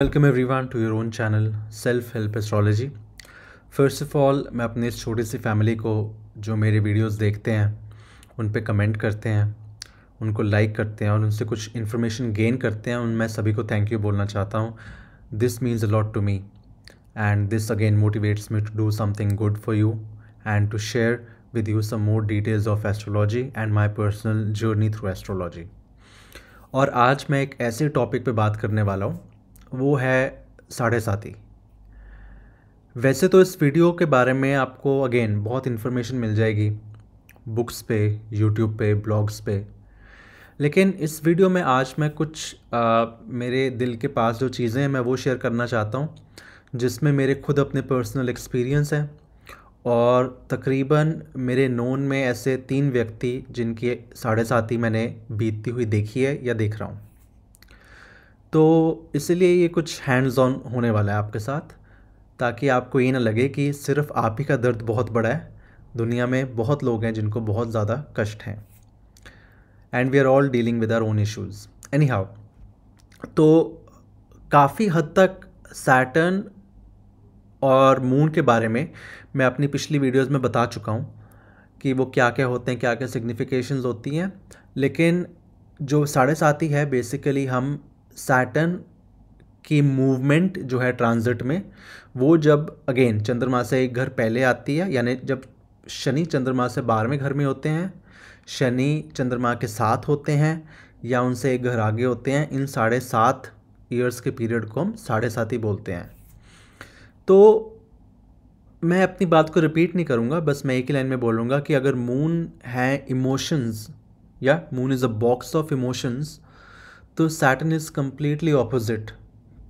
Welcome everyone to your own channel self help astrology. First of all मैं अपनी इस छोटी सी फैमिली को जो मेरे वीडियोस देखते हैं उन पे कमेंट करते हैं, उनको लाइक करते हैं और उनसे कुछ इन्फॉर्मेशन गेन करते हैं, उन मैं सभी को थैंक यू बोलना चाहता हूँ। This means a lot to me and this again motivates me to do something good for you and to share with you some more details of astrology and my personal journey through astrology. और आज मैं एक ऐसे topic पे बात करने वाला हूँ, वो है साढ़े साती। वैसे तो इस वीडियो के बारे में आपको अगेन बहुत इन्फॉर्मेशन मिल जाएगी बुक्स पे, यूट्यूब पे, ब्लॉग्स पे, लेकिन इस वीडियो में आज मैं कुछ मेरे दिल के पास जो चीज़ें हैं मैं वो शेयर करना चाहता हूँ, जिसमें मेरे खुद अपने पर्सनल एक्सपीरियंस हैं और तकरीबन मेरे नोन में ऐसे 3 व्यक्ति जिनकी साढ़े साती मैंने बीतती हुई देखी है या देख रहा हूँ। तो इसलिए ये कुछ हैंड्स ऑन होने वाला है आपके साथ, ताकि आपको ये ना लगे कि सिर्फ आप ही का दर्द बहुत बड़ा है। दुनिया में बहुत लोग हैं जिनको बहुत ज़्यादा कष्ट हैं and we are all dealing with our own issues anyhow. तो काफ़ी हद तक सैटर्न और मून के बारे में मैं अपनी पिछली वीडियोज़ में बता चुका हूँ कि वो क्या क्या होते हैं, क्या क्या सिग्निफिकेशंस होती हैं। लेकिन जो साढ़े साती है बेसिकली हम सैटर्न की मूवमेंट जो है ट्रांजिट में, वो जब अगेन चंद्रमा से एक घर पहले आती है, यानी जब शनि चंद्रमा से 12वें घर में होते हैं, शनि चंद्रमा के साथ होते हैं या उनसे एक घर आगे होते हैं, इन 7.5 ईयर्स के पीरियड को हम साढ़े साती बोलते हैं। तो मैं अपनी बात को रिपीट नहीं करूँगा, बस मैं एक ही लाइन में बोलूँगा कि अगर मून है इमोशंस या moon is a box of emotions, तो Saturn is completely opposite.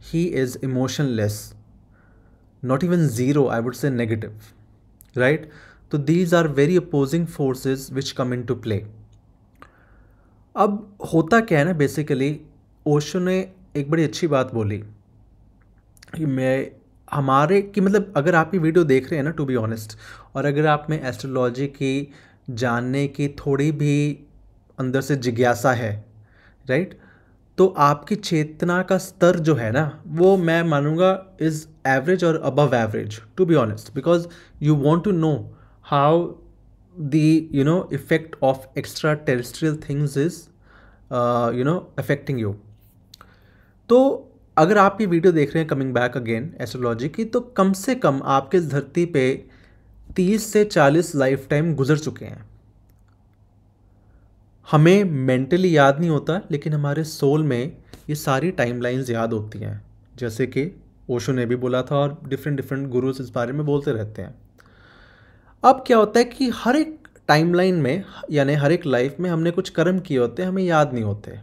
He is emotionless, not even zero, I would say negative, right? So these are very opposing forces which come into play. अब होता क्या है ना, basically Osho ने एक बड़ी अच्छी बात बोली कि मतलब अगर आप ये वीडियो देख रहे हैं ना, टू बी ऑनेस्ट, और अगर आप में एस्ट्रोलॉजी की जानने की थोड़ी भी अंदर से जिज्ञासा है, राइट, तो आपकी चेतना का स्तर जो है ना, वो मैं मानूंगा इज़ एवरेज और above average, to be honest, because you want to know how the effect of extraterrestrial things is affecting you. तो अगर आप ये वीडियो देख रहे हैं कमिंग बैक अगेन एस्ट्रोलॉजी की, तो कम से कम आपके इस धरती पे 30 से 40 लाइफ टाइम गुजर चुके हैं। हमें मेंटली याद नहीं होता, लेकिन हमारे सोल में ये सारी टाइमलाइंस याद होती हैं, जैसे कि ओशो ने भी बोला था और डिफरेंट गुरुज इस बारे में बोलते रहते हैं। अब क्या होता है कि हर एक टाइमलाइन में, यानी हर एक लाइफ में हमने कुछ कर्म किए होते हैं, हमें याद नहीं होते।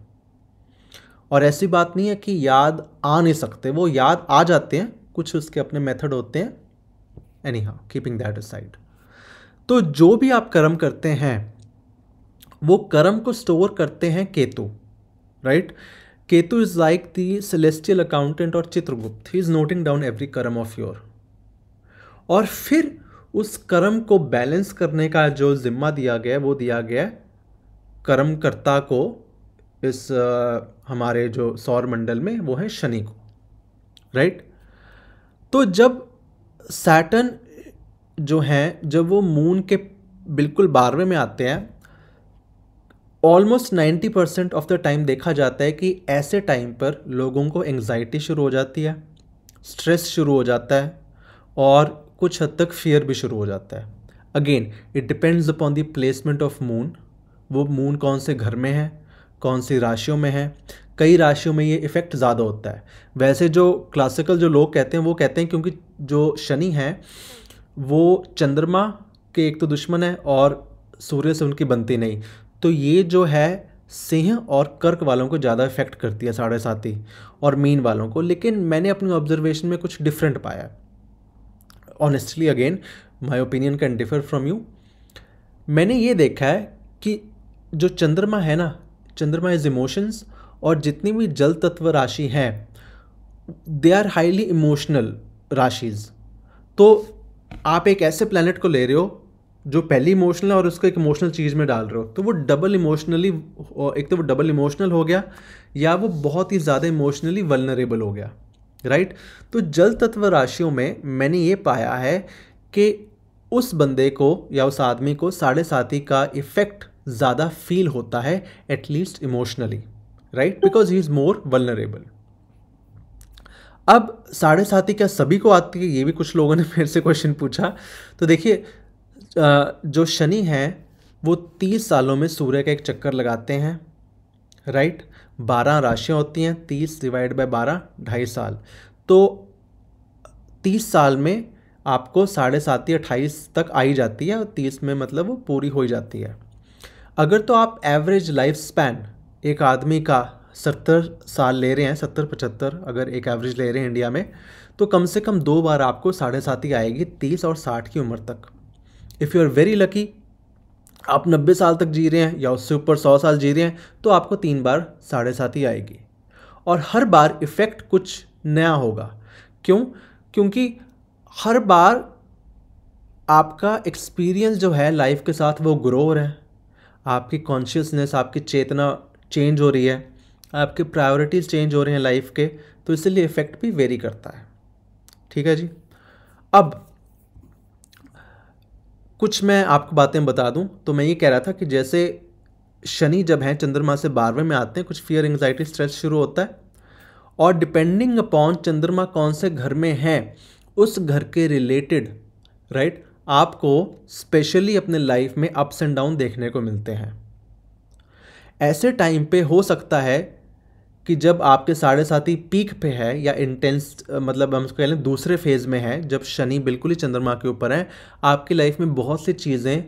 और ऐसी बात नहीं है कि याद आ नहीं सकते, वो याद आ जाते हैं, कुछ उसके अपने मेथड होते हैं। Any how, keeping that aside, तो जो भी आप कर्म करते हैं वो कर्म को स्टोर करते हैं Ketu, right. Ketu is like the celestial accountant और Chitragupta, he is noting down every karma of your, और फिर उस कर्म को बैलेंस करने का जो जिम्मा दिया गया वो दिया गया कर्मकर्ता को, इस हमारे जो सौर मंडल में वो है शनि को, राइट। तो जब सैटर्न जो है, जब वो मून के बिल्कुल 12वें में आते हैं, ऑलमोस्ट 90% ऑफ द टाइम देखा जाता है कि ऐसे टाइम पर लोगों को एंग्जाइटी शुरू हो जाती है, स्ट्रेस शुरू हो जाता है और कुछ हद तक फियर भी शुरू हो जाता है। Again it depends upon the placement of moon, वो मून कौन से घर में है, कौन सी राशियों में है। कई राशियों में ये इफ़ेक्ट ज़्यादा होता है। वैसे जो क्लासिकल जो लोग कहते हैं वो कहते हैं क्योंकि जो शनि है वो चंद्रमा के एक तो दुश्मन है और सूर्य से उनकी बनती नहीं, तो ये जो है सिंह और कर्क वालों को ज़्यादा इफेक्ट करती है साढ़े साती, और मीन वालों को। लेकिन मैंने अपनी ऑब्जर्वेशन में कुछ डिफरेंट पाया। Honestly again my opinion can differ from you. मैंने ये देखा है कि जो चंद्रमा है ना, चंद्रमा इज इमोशंस, और जितनी भी जल तत्व राशि हैं दे आर हाईली इमोशनल राशिज। तो आप एक ऐसे प्लैनेट को ले रहे हो जो पहली इमोशनल है और उसको एक इमोशनल चीज़ में डाल रहे हो, तो वो डबल इमोशनली, एक तो वो डबल इमोशनल हो गया या वो बहुत ही ज़्यादा इमोशनली वल्नरेबल हो गया, राइट। तो जल तत्व राशियों में मैंने ये पाया है कि उस बंदे को या उस आदमी को साढ़े साथी का इफेक्ट ज़्यादा फील होता है, at least emotionally, right, because he is more vulnerable. अब साढ़े साथी क्या सभी को आती है, ये भी कुछ लोगों ने मेरे से क्वेश्चन पूछा। तो देखिए, जो शनि है वो 30 सालों में सूर्य का एक चक्कर लगाते हैं, राइट। 12 राशियाँ होती हैं, 30 डिवाइड बाय 12, 2.5 साल। तो 30 साल में आपको साढ़े साथी 28 तक आई जाती है, और 30 में मतलब वो पूरी हो जाती है। अगर तो आप एवरेज लाइफ स्पैन एक आदमी का 70 साल ले रहे हैं, 70-75 अगर एक एवरेज ले रहे हैं इंडिया में, तो कम से कम 2 बार आपको साढ़े साथी आएगी 30 और 60 की उम्र तक। If you are very lucky, आप 90 साल तक जी रहे हैं या उससे ऊपर 100 साल जी रहे हैं, तो आपको 3 बार साढ़े साथी आएगी, और हर बार इफ़ेक्ट कुछ नया होगा। क्यों? क्योंकि हर बार आपका एक्सपीरियंस जो है लाइफ के साथ वो ग्रो हो रहा है, आपकी कॉन्शियसनेस, आपकी चेतना चेंज हो रही है, आपके प्रायोरिटीज़ चेंज हो रहे हैं लाइफ के, तो इसलिए इफ़ेक्ट भी वेरी करता है। ठीक है जी। अब कुछ मैं आपको बातें बता दूं, तो मैं ये कह रहा था कि जैसे शनि जब हैं चंद्रमा से 12वें में आते हैं, कुछ फियर, एंग्जाइटी, स्ट्रेस शुरू होता है, और डिपेंडिंग अपॉन चंद्रमा कौन से घर में है, उस घर के रिलेटेड, राइट, आपको स्पेशली अपने लाइफ में अप्स एंड डाउन देखने को मिलते हैं। ऐसे टाइम पे हो सकता है कि जब आपके साढ़े साथी पीक पे है या इंटेंस, मतलब हम उसको कह लें दूसरे फेज़ में है, जब शनि बिल्कुल ही चंद्रमा के ऊपर है, आपकी लाइफ में बहुत सी चीज़ें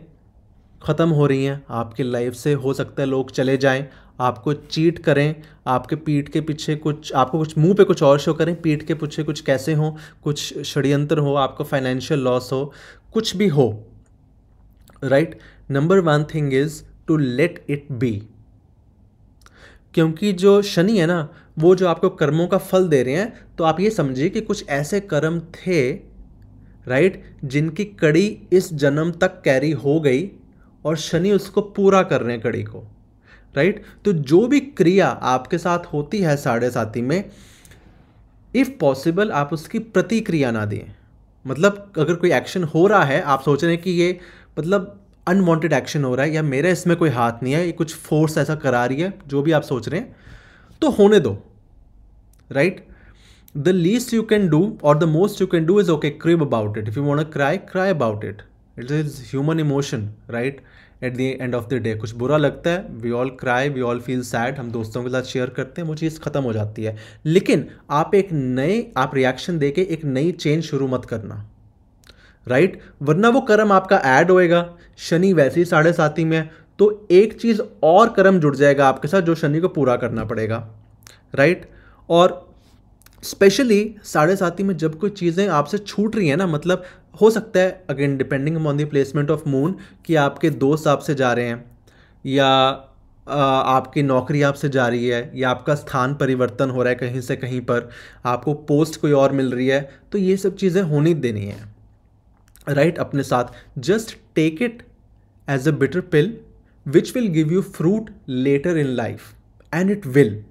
ख़त्म हो रही हैं, आपकी लाइफ से हो सकता है लोग चले जाएं, आपको चीट करें, आपके पीठ के पीछे कुछ, आपको कुछ मुंह पे कुछ और शो करें, पीठ के पीछे कुछ कैसे हो, कुछ षड्यंत्र हो, आपको फाइनेंशियल लॉस हो, कुछ भी हो, right. Number 1 thing is to let it be. क्योंकि जो शनि है ना, वो जो आपको कर्मों का फल दे रहे हैं, तो आप ये समझिए कि कुछ ऐसे कर्म थे, राइट, जिनकी कड़ी इस जन्म तक कैरी हो गई, और शनि उसको पूरा कर रहे हैं कड़ी को, राइट। तो जो भी क्रिया आपके साथ होती है साढ़े साथी में, इफ़ पॉसिबल आप उसकी प्रतिक्रिया ना दें। मतलब अगर कोई एक्शन हो रहा है, आप सोच रहे हैं कि ये मतलब अनवांटेड एक्शन हो रहा है, या मेरा इसमें कोई हाथ नहीं है, ये कुछ फोर्स ऐसा करा रही है, जो भी आप सोच रहे हैं, तो होने दो, right. The least you can do और the most you can do is okay, crib about it. If you want to cry, cry about it. It is human emotion, right. At the end of the day कुछ बुरा लगता है, we all cry, we all feel sad, हम दोस्तों के साथ share करते हैं, वो चीज़ खत्म हो जाती है। लेकिन आप आप रिएक्शन देके एक नई चेंज शुरू मत करना, राइट, वरना वो कर्म आपका ऐड होएगा। शनि वैसे ही साढ़े साथी में है, तो एक चीज़ और कर्म जुड़ जाएगा आपके साथ, जो शनि को पूरा करना पड़ेगा, राइट। और स्पेशली साढ़े साथी में जब कोई चीज़ें आपसे छूट रही हैं ना, मतलब हो सकता है again depending on the placement of moon, कि आपके दोस्त आपसे जा रहे हैं, या आपकी नौकरी आपसे जा रही है, या आपका स्थान परिवर्तन हो रहा है कहीं से कहीं पर, आपको पोस्ट कोई और मिल रही है, तो ये सब चीज़ें होनी देनी है, राइट, अपने साथ। Just take it as a bitter pill which will give you fruit later in life, and it will.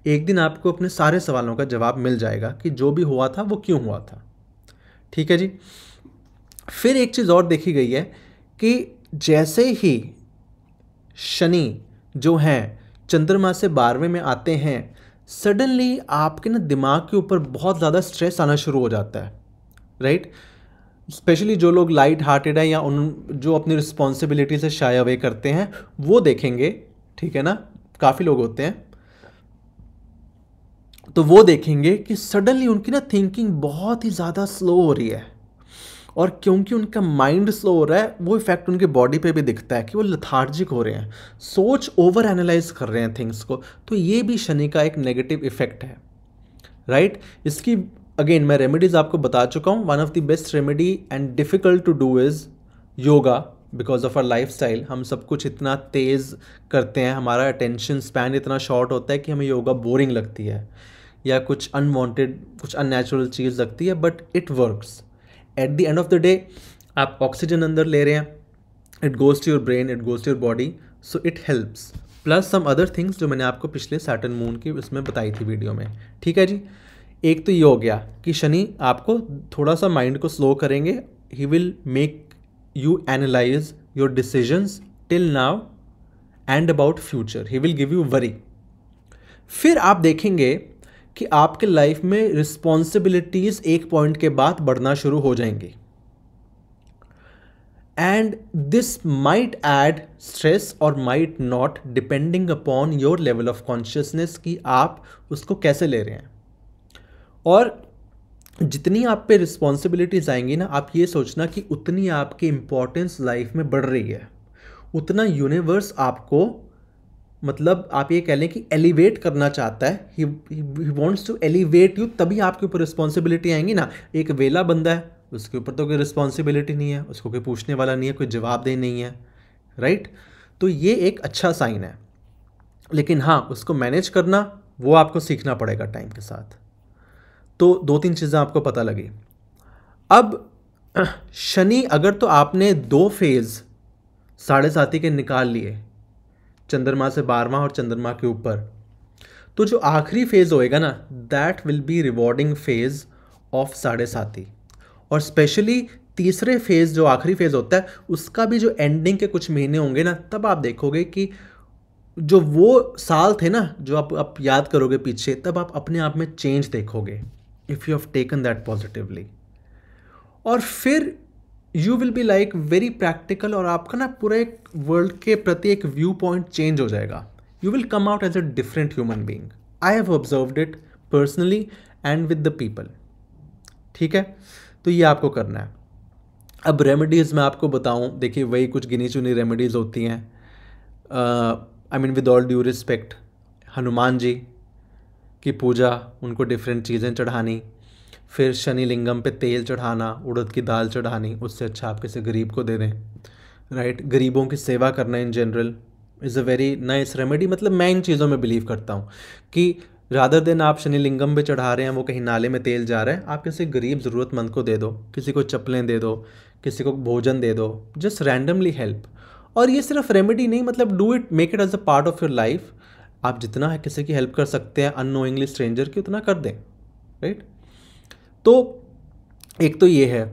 एक दिन आपको अपने सारे सवालों का जवाब मिल जाएगा कि जो भी हुआ था वो क्यों हुआ था। ठीक है जी। फिर एक चीज़ और देखी गई है कि जैसे ही शनि जो हैं चंद्रमा से 12वें में आते हैं, सडनली आपके ना दिमाग के ऊपर बहुत ज़्यादा स्ट्रेस आना शुरू हो जाता है, राइट। स्पेशली जो लोग लाइट हार्टेड है, या उन जो अपनी रिस्पॉन्सिबिलिटी से शाय अवे करते हैं, वो देखेंगे, ठीक है ना, काफ़ी लोग होते हैं, तो वो देखेंगे कि सडनली उनकी ना थिंकिंग बहुत ही ज़्यादा स्लो हो रही है, और क्योंकि उनका माइंड स्लो हो रहा है, वो इफेक्ट उनके बॉडी पे भी दिखता है कि वो लथार्जिक हो रहे हैं, सोच ओवर एनालाइज कर रहे हैं थिंग्स को। तो ये भी शनि का एक नेगेटिव इफेक्ट है, राइट। इसकी अगेन मैं रेमेडीज आपको बता चुका हूँ। One of the best remedy and difficult to do is yoga, because of our lifestyle. हम सब कुछ इतना तेज़ करते हैं, हमारा अटेंशन स्पैन इतना शॉर्ट होता है कि हमें योगा बोरिंग लगती है, या कुछ अनवांटेड, कुछ अननेचुरल चीज़ लगती है, but it works. At the end of the day आप ऑक्सीजन अंदर ले रहे हैं, it goes to your brain, it goes to your body, so it helps. Plus some other things जो मैंने आपको पिछले सैटर्न मून की उसमें बताई थी वीडियो में। ठीक है जी। एक तो ये हो गया कि शनि आपको थोड़ा सा माइंड को स्लो करेंगे, he will make you analyse your decisions till now and about future, he will give you worry. फिर आप देखेंगे कि आपके लाइफ में रिस्पॉन्सिबिलिटीज एक पॉइंट के बाद बढ़ना शुरू हो जाएंगी, and this might add stress और might not, depending upon your level of consciousness कि आप उसको कैसे ले रहे हैं। और जितनी आप पे रिस्पॉन्सिबिलिटीज आएंगी ना, आप ये सोचना कि उतनी आपकी इंपॉर्टेंस लाइफ में बढ़ रही है, उतना यूनिवर्स आपको, मतलब आप ये कह लें कि एलिवेट करना चाहता है, he wants to elevate you. तभी आपके ऊपर रिस्पॉन्सिबिलिटी आएंगी ना। एक वेला बंदा है, उसके ऊपर तो कोई रिस्पॉन्सिबिलिटी नहीं है, उसको कोई पूछने वाला नहीं है, कोई जवाबदेही नहीं है, राइट। तो ये एक अच्छा साइन है, लेकिन हाँ, उसको मैनेज करना वो आपको सीखना पड़ेगा टाइम के साथ। तो 2-3 चीज़ें आपको पता लगी। अब शनि, अगर तो आपने 2 फेज 7.5 के निकाल लिए, चंद्रमा से 12वां और चंद्रमा के ऊपर, तो जो आखिरी फेज होएगा ना, that will be rewarding phase of 7.5। और स्पेशली तीसरे फेज, जो आखिरी फेज होता है, उसका भी जो एंडिंग के कुछ महीने होंगे ना, तब आप देखोगे कि जो वो साल थे ना, जो आप याद करोगे पीछे, तब आप अपने आप में चेंज देखोगे, if you have taken that positively. और फिर you will be like very practical, और आपका ना पूरा एक वर्ल्ड के प्रति एक व्यू पॉइंट चेंज हो जाएगा। You will come out as a different human being. I have observed it personally and with the people. ठीक है, तो ये आपको करना है। अब रेमेडीज़ मैं आपको बताऊं, देखिए वही कुछ गिनी चुनी रेमेडीज़ होती हैं। I mean with all due respect, Hanuman ji की पूजा, उनको डिफरेंट चीज़ें चढ़ानी, फिर शनि लिंगम पे तेल चढ़ाना, उड़द की दाल चढ़ानी, उससे अच्छा आप किसी गरीब को दे दें, राइट। गरीबों की सेवा करना in general is a very nice remedy. मतलब मैं इन चीज़ों में बिलीव करता हूँ कि रादर देन आप शनि लिंगम पे चढ़ा रहे हैं, वो कहीं नाले में तेल जा रहा है, आप किसी गरीब ज़रूरतमंद को दे दो, किसी को चप्पलें दे दो, किसी को भोजन दे दो, जस्ट रैंडमली हेल्प। और ये सिर्फ रेमेडी नहीं, मतलब do it, make it as a part of your life. आप जितना है किसी की हेल्प कर सकते हैं अननोइंगली स्ट्रेंजर की, उतना कर दें, राइट। तो एक तो ये है।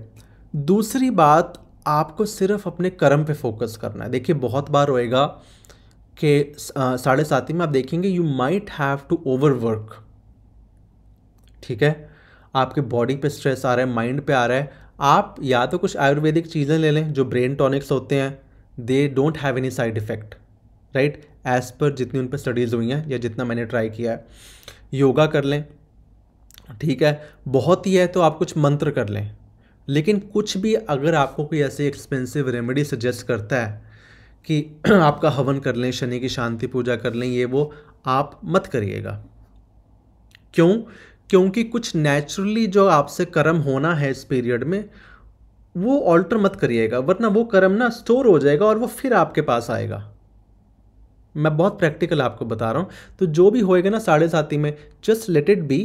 दूसरी बात, आपको सिर्फ अपने कर्म पे फोकस करना है। देखिए बहुत बार होएगा कि 7.5 में आप देखेंगे you might have to overwork. ठीक है, आपके बॉडी पे स्ट्रेस आ रहा है, माइंड पे आ रहा है, आप या तो कुछ आयुर्वेदिक चीज़ें ले लें, जो ब्रेन टॉनिक्स होते हैं, they don't have any side effect, right, as per जितनी उन पर स्टडीज़ हुई हैं या जितना मैंने ट्राई किया है। योगा कर लें, ठीक है, बहुत ही है तो आप कुछ मंत्र कर लें। लेकिन कुछ भी अगर आपको कोई ऐसी एक्सपेंसिव रेमेडी सजेस्ट करता है कि आपका हवन कर लें, शनि की शांति पूजा कर लें, ये वो आप मत करिएगा। क्यों? क्योंकि कुछ नेचुरली जो आपसे कर्म होना है इस पीरियड में, वो ऑल्टर मत करिएगा, वरना वो कर्म ना स्टोर हो जाएगा और वो फिर आपके पास आएगा। मैं बहुत प्रैक्टिकल आपको बता रहा हूँ। तो जो भी होएगा ना 7.5 में, just let it be,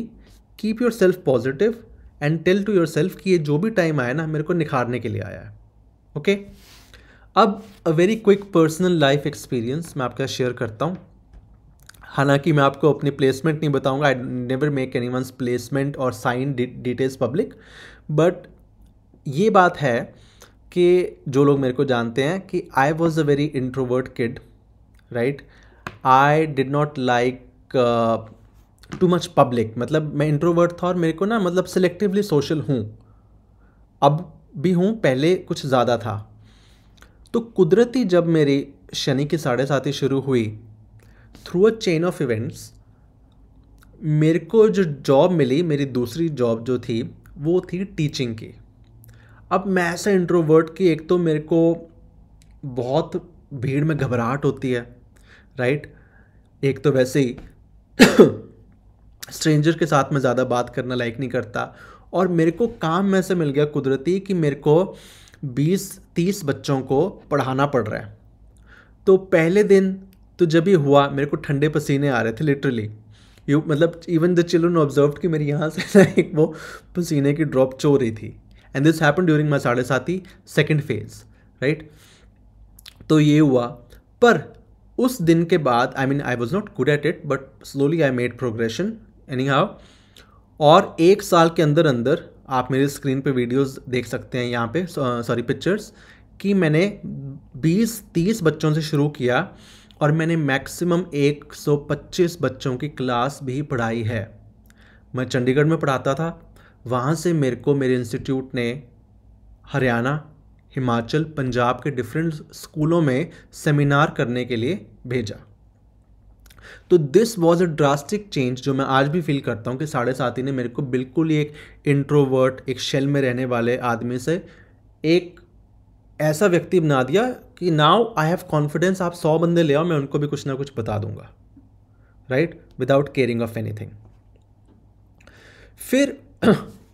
keep yourself positive and tell to yourself कि ये जो भी टाइम आया ना, मेरे को निखारने के लिए आया है। ओके, अब a very quick personal life experience मैं आपके साथ शेयर करता हूँ। हालांकि मैं आपको अपनी प्लेसमेंट नहीं बताऊंगा, I never make anyone's placement और साइन डिटेल्स पब्लिक, बट ये बात है कि जो लोग मेरे को जानते हैं कि I was a very introvert kid, right. I did not like too much public, मतलब मैं इंट्रोवर्ट था और मेरे को ना, मतलब सिलेक्टिवली सोशल हूँ, अब भी हूँ, पहले कुछ ज़्यादा था। तो कुदरती जब मेरी शनि की 7.5 शुरू हुई, through a chain of events, मेरे को जो जॉब मिली, मेरी दूसरी जॉब जो थी वो थी टीचिंग की। अब मैं ऐसा इंट्रोवर्ट कि एक तो मेरे को बहुत भीड़ में घबराहट होती है, राइट। एक तो वैसे ही स्ट्रेंजर के साथ में ज़्यादा बात करना लाइक नहीं करता, और मेरे को काम में से मिल गया कुदरती कि मेरे को 20-30 बच्चों को पढ़ाना पड़ रहा है। तो पहले दिन तो जब ये हुआ, मेरे को ठंडे पसीने आ रहे थे लिटरली, मतलब इवन द चिल्ड्रन ऑब्जर्व्ड कि मेरी यहाँ से एक वो पसीने की ड्रॉप चो रही थी। And this happen during my 7.5 second phase, right. तो ये हुआ, पर उस दिन के बाद, I mean I was not good at it, but slowly I made progression any how. और 1 साल के अंदर अंदर आप मेरे स्क्रीन पे वीडियोस देख सकते हैं यहाँ पे, सॉरी पिक्चर्स, कि मैंने 20-30 बच्चों से शुरू किया और मैंने मैक्सिमम 125 बच्चों की क्लास भी पढ़ाई है। मैं चंडीगढ़ में पढ़ाता था, वहाँ से मेरे को मेरे इंस्टीट्यूट ने हरियाणा, हिमाचल, पंजाब के डिफरेंट स्कूलों में सेमिनार करने के लिए भेजा। तो this was a drastic change जो मैं आज भी फील करता हूँ कि साढ़े साथी ने मेरे को बिल्कुल ही एक इंट्रोवर्ट, एक शेल में रहने वाले आदमी से एक ऐसा व्यक्ति बना दिया कि नाउ आई हैव कॉन्फिडेंस, आप 100 बंदे ले आओ, मैं उनको भी कुछ ना कुछ बता दूंगा, right, without caring of anything. फिर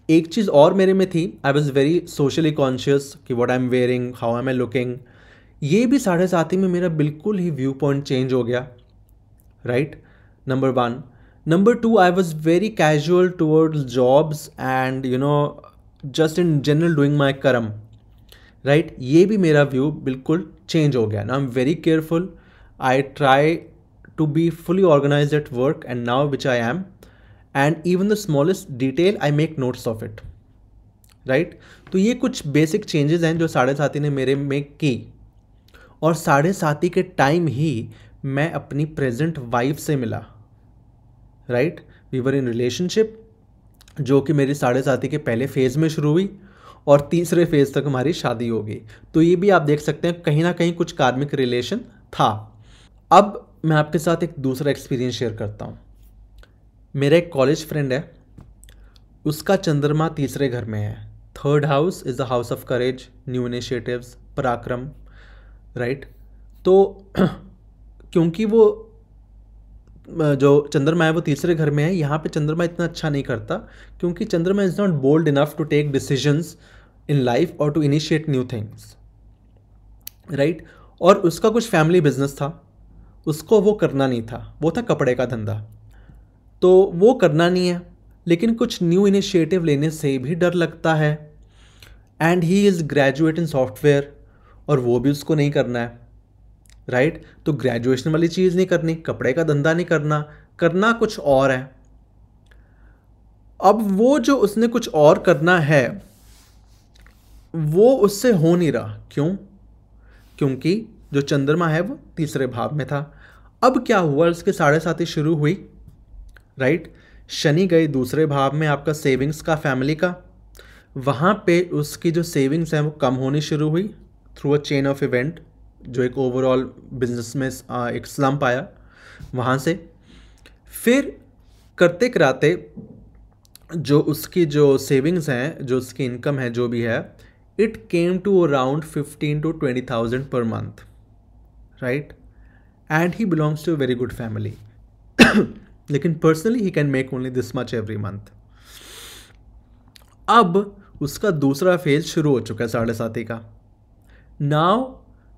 एक चीज़ और मेरे में थी, I was very socially conscious कि what I am wearing, how am I looking. ये भी साढ़े साथी में मेरा बिल्कुल ही व्यू पॉइंट चेंज हो गया, right, number 1। Number 2, I was very casual towards jobs and just in general doing my कर्म, राइट। ये भी मेरा व्यू बिल्कुल चेंज हो गया। Now I am very careful, I try to be fully organised at work and now which I am, and even the smallest detail I make notes of it, right. तो ये कुछ basic changes हैं जो साढ़े साथी ने मेरे में की, और साढ़े साथी के टाइम ही मैं अपनी प्रेजेंट वाइफ से मिला, right. We were in relationship जो कि मेरी साढ़े साथी के पहले फेज़ में शुरू हुई और तीसरे फेज़ तक हमारी शादी हो गई। तो ये भी आप देख सकते हैं कहीं ना कहीं कुछ कार्मिक रिलेशन था। अब मैं आपके साथ एक दूसरा एक्सपीरियंस शेयर करता हूँ। मेरा एक कॉलेज फ्रेंड है, उसका चंद्रमा तीसरे घर में है। 3rd house is the house of courage, new initiatives, पराक्रम, राइट। तो क्योंकि वो जो चंद्रमा है वो तीसरे घर में है, यहाँ पे चंद्रमा इतना अच्छा नहीं करता क्योंकि Chandrama is not bold enough to take decisions in life और to initiate new things, right. और उसका कुछ फैमिली बिजनेस था, उसको वो करना नहीं था, वो था कपड़े का धंधा, तो वो करना नहीं है। लेकिन कुछ न्यू इनिशिएटिव लेने से भी डर लगता है, and he is graduate in software और वो भी उसको नहीं करना है, राइट। तो ग्रेजुएशन वाली चीज़ नहीं करनी, कपड़े का धंधा नहीं करना, करना कुछ और है। अब वो जो उसने कुछ और करना है वो उससे हो नहीं रहा। क्यों? क्योंकि जो चंद्रमा है वो तीसरे भाव में था। अब क्या हुआ, उसके साढ़े साथी शुरू हुई, राइट। शनि गए दूसरे भाव में, आपका सेविंग्स का, फैमिली का। वहाँ पे उसकी जो सेविंग्स हैं वो कम होनी शुरू हुई through a chain of event, जो एक ओवरऑल बिजनेस में एक स्लम्प आया वहाँ से। फिर करते कराते जो उसकी जो सेविंग्स हैं, जो उसकी इनकम है, जो भी है, it came to around 15 to 20,000 per month, right. And he belongs to a very good family, लेकिन personally he can make only this much every month. अब उसका दूसरा फेज शुरू हो चुका है साढ़े साथी का। नाउ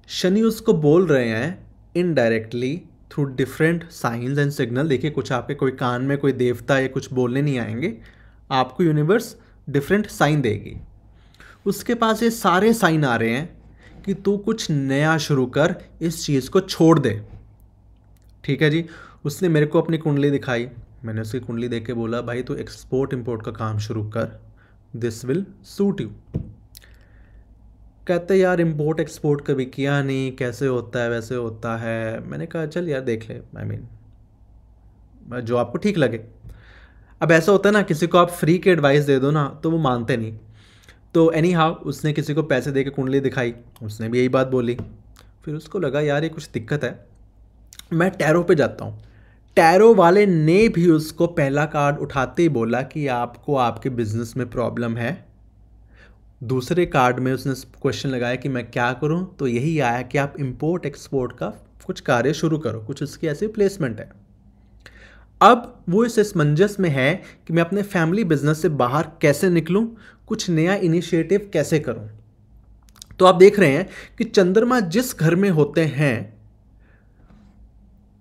शनि उसको बोल रहे हैं indirectly through different science and signal. देखिए, कुछ आपके कोई कान में कोई देवता या कुछ बोलने नहीं आएंगे, आपको यूनिवर्स डिफरेंट साइन देगी। उसके पास ये सारे साइन आ रहे हैं कि तू कुछ नया शुरू कर, इस चीज़ को छोड़ दे, ठीक है जी। उसने मेरे को अपनी कुंडली दिखाई, मैंने उसकी कुंडली देख के बोला, भाई तू एक्सपोर्ट इंपोर्ट का काम शुरू कर, दिस विल सूट यू। कहते यार इंपोर्ट एक्सपोर्ट कभी किया नहीं, कैसे होता है, वैसे होता है। मैंने कहा चल यार देख ले, आई मीन जो आपको ठीक लगे। अब ऐसा होता है ना, किसी को आप फ्री के एडवाइस दे दो ना तो वो मानते नहीं। तो एनी हाउ उसने किसी को पैसे दे के कुंडली दिखाई, उसने भी यही बात बोली। फिर उसको लगा यार ये कुछ दिक्कत है, मैं टैरो पे जाता हूँ। टैरो वाले ने भी उसको पहला कार्ड उठाते ही बोला कि आपको आपके बिजनेस में प्रॉब्लम है। दूसरे कार्ड में उसने क्वेश्चन लगाया कि मैं क्या करूं, तो यही आया कि आप इंपोर्ट एक्सपोर्ट का कुछ कार्य शुरू करो, कुछ उसकी ऐसी प्लेसमेंट है। अब वो इस असमंजस में है कि मैं अपने फैमिली बिजनेस से बाहर कैसे निकलूं, कुछ नया इनिशिएटिव कैसे करूं। तो आप देख रहे हैं कि चंद्रमा जिस घर में होते हैं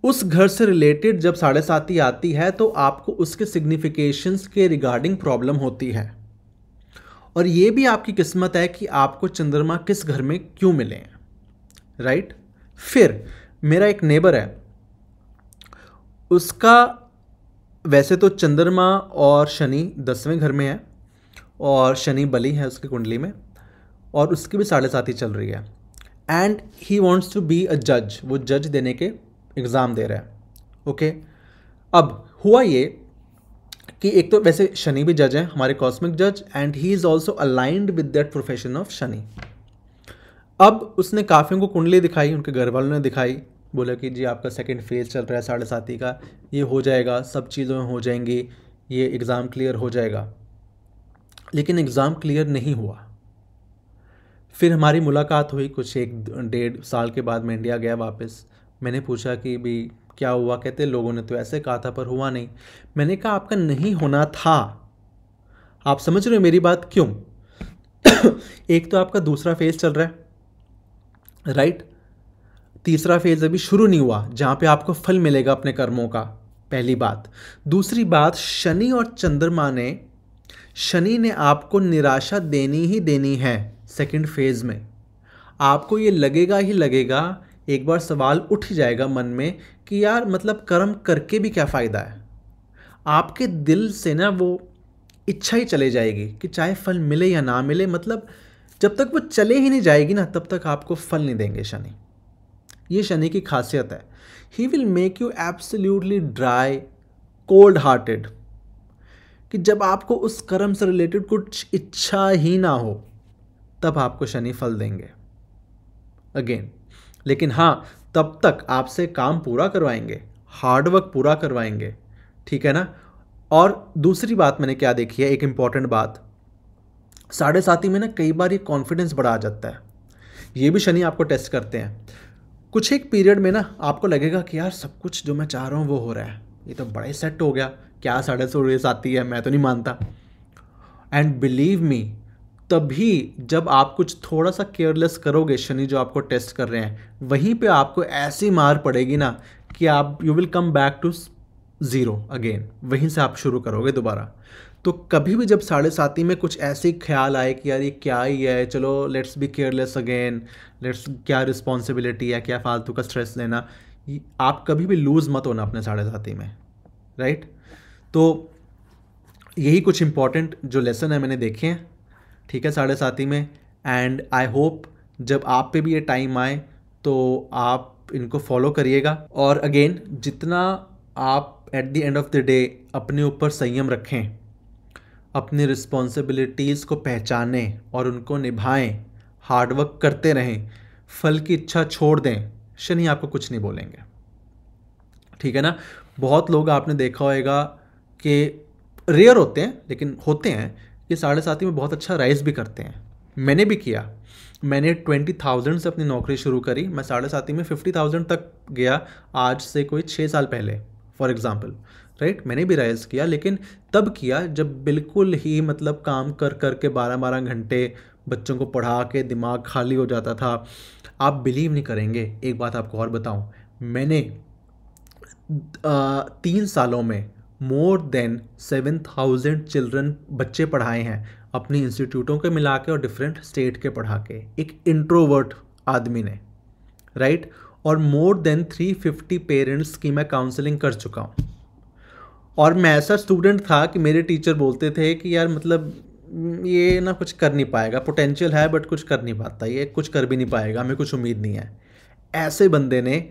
उस घर से रिलेटेड जब साढ़े साथी आती है तो आपको उसके सिग्निफिकेशंस के रिगार्डिंग प्रॉब्लम होती है। और ये भी आपकी किस्मत है कि आपको चंद्रमा किस घर में क्यों मिले हैं, राइट। फिर मेरा एक नेबर है, उसका वैसे तो चंद्रमा और शनि 10वें घर में है और शनि बली है उसकी कुंडली में, और उसकी भी 7.5 चल रही है। And he wants to be a जज, वो जज देने के एग्ज़ाम दे रहा है। ओके, अब हुआ ये कि एक तो वैसे शनि भी जज है, हमारे कॉस्मिक जज, and he is also aligned with that profession of Shani. अब उसने काफ़ियों को कुंडली दिखाई, उनके घर वालों ने दिखाई, बोला कि जी आपका सेकंड फेज चल रहा है 7.5 का, ये हो जाएगा, सब चीज़ों हो जाएंगी, ये एग्ज़ाम क्लियर हो जाएगा। लेकिन एग्ज़ाम क्लियर नहीं हुआ। फिर हमारी मुलाकात हुई कुछ 1-1.5 साल के बाद, मैं इंडिया गया वापस। मैंने पूछा कि भी क्या हुआ, कहते लोगों ने तो ऐसे कहा था पर हुआ नहीं। मैंने कहा आपका नहीं होना था, आप समझ रहे हो मेरी बात क्यों? एक तो आपका दूसरा फेज चल रहा है, राइट, तीसरा फेज अभी शुरू नहीं हुआ जहाँ पे आपको फल मिलेगा अपने कर्मों का, पहली बात। दूसरी बात, शनि ने आपको निराशा देनी ही देनी है सेकंड फेज में। आपको ये लगेगा ही लगेगा, एक बार सवाल उठ ही जाएगा मन में कि यार मतलब कर्म करके भी क्या फ़ायदा है। आपके दिल से ना वो इच्छा ही चले जाएगी कि चाहे फल मिले या ना मिले, मतलब जब तक वो चले ही नहीं जाएगी ना तब तक आपको फल नहीं देंगे शनि। ये शनि की खासियत है। He will make you absolutely dry, cold hearted, कि जब आपको उस कर्म से रिलेटेड कुछ इच्छा ही ना हो तब आपको शनि फल देंगे अगेन। लेकिन हाँ, तब तक आपसे काम पूरा करवाएंगे, हार्डवर्क पूरा करवाएंगे, ठीक है ना। और दूसरी बात मैंने क्या देखी है, एक इम्पॉर्टेंट बात, 7.5 में ना कई बार ये कॉन्फिडेंस बढ़ा जाता है। ये भी शनि आपको टेस्ट करते हैं। कुछ एक पीरियड में ना आपको लगेगा कि यार सब कुछ जो मैं चाह रहा हूँ वो हो रहा है, ये तो बड़ा ही सेट हो गया, क्या 7.5 है, मैं तो नहीं मानता। एंड बिलीव मी, तभी जब आप कुछ थोड़ा सा केयरलेस करोगे, शनि जो आपको टेस्ट कर रहे हैं, वहीं पे आपको ऐसी मार पड़ेगी ना कि आप you will come back to 0 again, वहीं से आप शुरू करोगे दोबारा। तो कभी भी जब 7.5 में कुछ ऐसे ख्याल आए कि यार ये क्या ही है, चलो let's be careless again, let's, क्या रिस्पॉन्सिबिलिटी है, क्या फालतू का स्ट्रेस लेना, आप कभी भी लूज़ मत होना अपने 7.5 में, राइट। तो यही कुछ इंपॉर्टेंट जो लेसन है मैंने देखे हैं, ठीक है, 7.5 में। एंड आई होप जब आप पे भी ये टाइम आए तो आप इनको फॉलो करिएगा। और अगेन, जितना आप eight the end of the day अपने ऊपर संयम रखें, अपनी रिस्पॉन्सिबिलिटीज़ को पहचानें और उनको निभाएं, हार्डवर्क करते रहें, फल की इच्छा छोड़ दें, शनि आपको कुछ नहीं बोलेंगे, ठीक है ना। बहुत लोग आपने देखा होगा कि रेयर होते हैं लेकिन होते हैं कि 7.5 में बहुत अच्छा राइज भी करते हैं। मैंने भी किया, मैंने 20,000 से अपनी नौकरी शुरू करी, मैं 7.5 में 50,000 तक गया, आज से कोई 6 साल पहले फॉर एग्ज़ाम्पल, राइट। मैंने भी राइज किया, लेकिन तब किया जब बिल्कुल ही मतलब काम कर कर के 12-12 घंटे बच्चों को पढ़ा के दिमाग खाली हो जाता था। आप बिलीव नहीं करेंगे, एक बात आपको और बताऊं, मैंने 3 सालों में मोर देन 7,000 चिल्ड्रन, बच्चे पढ़ाए हैं अपनी इंस्टीट्यूटों के मिला के और डिफरेंट स्टेट के पढ़ा के, एक इंट्रोवर्ट आदमी ने, राइट। और मोर देन 350 पेरेंट्स की मैं काउंसलिंग कर चुका हूँ। और मैं ऐसा स्टूडेंट था कि मेरे टीचर बोलते थे कि यार मतलब ये ना कुछ कर नहीं पाएगा, पोटेंशियल है बट कुछ कर नहीं पाता, ये कुछ कर भी नहीं पाएगा, हमें कुछ उम्मीद नहीं है। ऐसे बंदे ने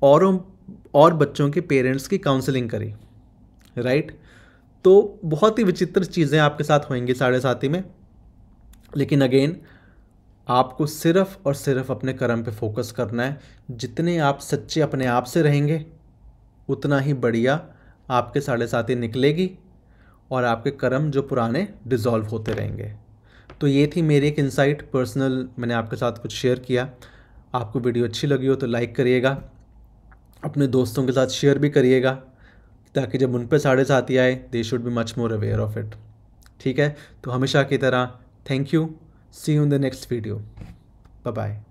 और बच्चों के पेरेंट्स की काउंसलिंग करी, राइट। तो बहुत ही विचित्र चीज़ें आपके साथ होंगी 7.5 में, लेकिन अगेन आपको सिर्फ और सिर्फ अपने कर्म पे फोकस करना है। जितने आप सच्चे अपने आप से रहेंगे उतना ही बढ़िया आपके 7.5 निकलेगी और आपके कर्म जो पुराने डिज़ोल्व होते रहेंगे। तो ये थी मेरी एक इंसाइट पर्सनल, मैंने आपके साथ कुछ शेयर किया। आपको वीडियो अच्छी लगी हो तो लाइक करिएगा, अपने दोस्तों के साथ शेयर भी करिएगा, ताकि जब उन पे 7.5 आए they should be much more aware of it, ठीक है। तो हमेशा की तरह thank you, see you in the next video, bye bye.